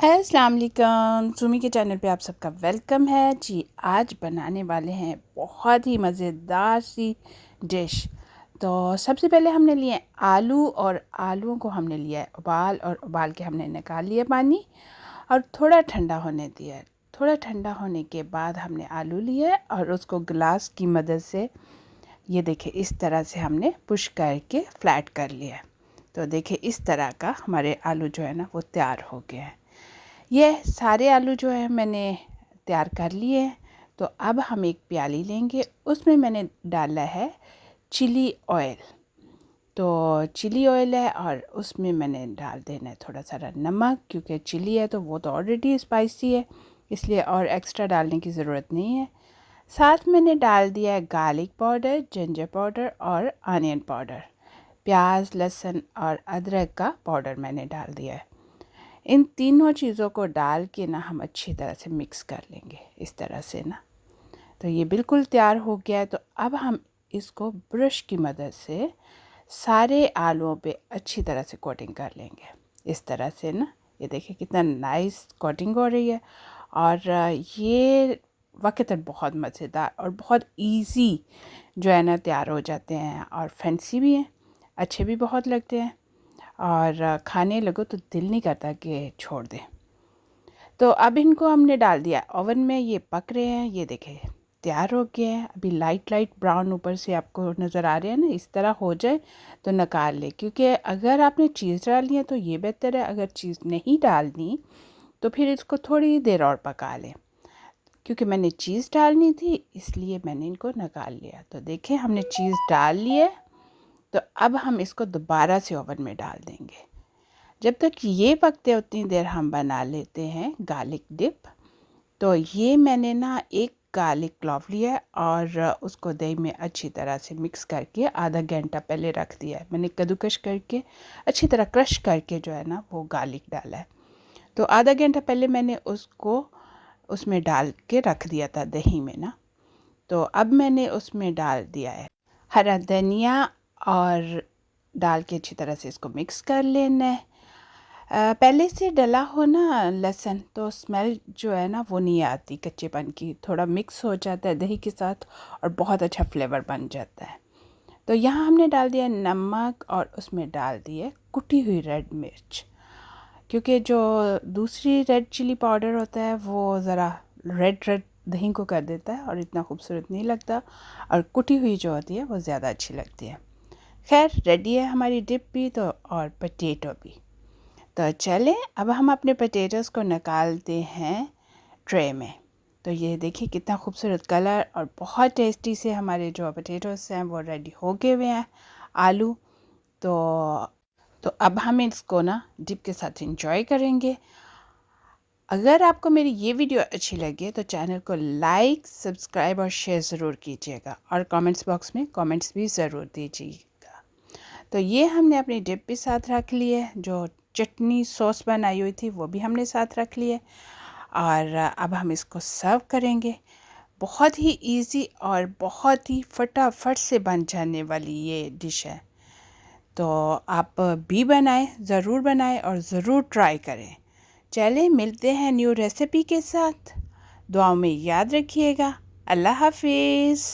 अस्सलाम वालेकुम, सुमी के चैनल पे आप सबका वेलकम है जी। आज बनाने वाले हैं बहुत ही मज़ेदार सी डिश। तो सबसे पहले हमने लिए आलू और आलूओं को हमने लिया है और उबाल के हमने निकाल लिया पानी और थोड़ा ठंडा होने दिया है। थोड़ा ठंडा होने के बाद हमने आलू लिया है और उसको गिलास की मदद से ये देखिए इस तरह से हमने पुश करके फ्लैट कर लिया है। तो देखिए इस तरह का हमारे आलू जो है ना वो तैयार हो गया है। ये सारे आलू जो है मैंने तैयार कर लिए हैं। तो अब हम एक प्याली लेंगे, उसमें मैंने डाला है चिली ऑयल। तो चिली ऑयल है और उसमें मैंने डाल देना है थोड़ा सा नमक, क्योंकि चिली है तो वो तो ऑलरेडी स्पाइसी है, इसलिए और एक्स्ट्रा डालने की ज़रूरत नहीं है। साथ मैंने डाल दिया है गार्लिक पाउडर, जिंजर पाउडर और अनियन पाउडर। प्याज, लहसुन और अदरक का पाउडर मैंने डाल दिया है। इन तीनों चीज़ों को डाल के ना हम अच्छी तरह से मिक्स कर लेंगे इस तरह से ना। तो ये बिल्कुल तैयार हो गया है। तो अब हम इसको ब्रश की मदद से सारे आलूओं पे अच्छी तरह से कोटिंग कर लेंगे इस तरह से ना। ये देखिए कितना नाइस कोटिंग हो रही है। और ये वक़्तन बहुत मज़ेदार और बहुत इजी जो है ना तैयार हो जाते हैं, और फैंसी भी हैं, अच्छे भी बहुत लगते हैं, और खाने लगो तो दिल नहीं करता कि छोड़ दें। तो अब इनको हमने डाल दिया ओवन में, ये पक रहे हैं, ये देखें तैयार हो गए हैं। अभी लाइट लाइट ब्राउन ऊपर से आपको नज़र आ रहे हैं ना, इस तरह हो जाए तो निकाल ले, क्योंकि अगर आपने चीज़ डालनी है तो ये बेहतर है। अगर चीज़ नहीं डालनी तो फिर इसको थोड़ी देर और पका लें। क्योंकि मैंने चीज़ डालनी थी इसलिए मैंने इनको निकाल लिया। तो देखें हमने चीज़ डाल ली है। तो अब हम इसको दोबारा से ओवन में डाल देंगे। जब तक ये पकते उतनी देर हम बना लेते हैं गार्लिक डिप। तो ये मैंने ना एक गार्लिक क्लॉव लिया है और उसको दही में अच्छी तरह से मिक्स करके आधा घंटा पहले रख दिया है। मैंने कद्दूकश करके अच्छी तरह क्रश करके जो है ना वो गार्लिक डाला है। तो आधा घंटा पहले मैंने उसको उसमें डाल के रख दिया था दही में ना। तो अब मैंने उसमें डाल दिया है हरा धनिया और डाल के अच्छी तरह से इसको मिक्स कर लेना है। पहले से डला हो ना लहसुन तो स्मेल जो है ना वो नहीं आती कच्चेपन की, थोड़ा मिक्स हो जाता है दही के साथ और बहुत अच्छा फ्लेवर बन जाता है। तो यहाँ हमने डाल दिया नमक और उसमें डाल दिए कुटी हुई रेड मिर्च, क्योंकि जो दूसरी रेड चिली पाउडर होता है वो ज़रा रेड रेड दही को कर देता है और इतना खूबसूरत नहीं लगता, और कुटी हुई जो होती है वो ज़्यादा अच्छी लगती है। खैर रेडी है हमारी डिप भी तो, और पोटैटो भी। तो चलें अब हम अपने पोटैटोज़ को निकालते हैं ट्रे में। तो ये देखिए कितना खूबसूरत कलर और बहुत टेस्टी से हमारे जो पोटैटोज़ हैं वो रेडी हो गए हुए हैं। आलू तो अब हम इसको ना डिप के साथ एंजॉय करेंगे। अगर आपको मेरी ये वीडियो अच्छी लगे तो चैनल को लाइक, सब्सक्राइब और शेयर ज़रूर कीजिएगा, और कमेंट्स बॉक्स में कमेंट्स भी ज़रूर दीजिएगा। तो ये हमने अपनी डिप भी साथ रख ली है, जो चटनी सॉस बनाई हुई थी वो भी हमने साथ रख ली है, और अब हम इसको सर्व करेंगे। बहुत ही इजी और बहुत ही फटाफट से बन जाने वाली ये डिश है। तो आप भी बनाएं, ज़रूर बनाएं और ज़रूर ट्राई करें। चलें मिलते हैं न्यू रेसिपी के साथ। दुआओं में याद रखिएगा। अल्लाह हाफिज़।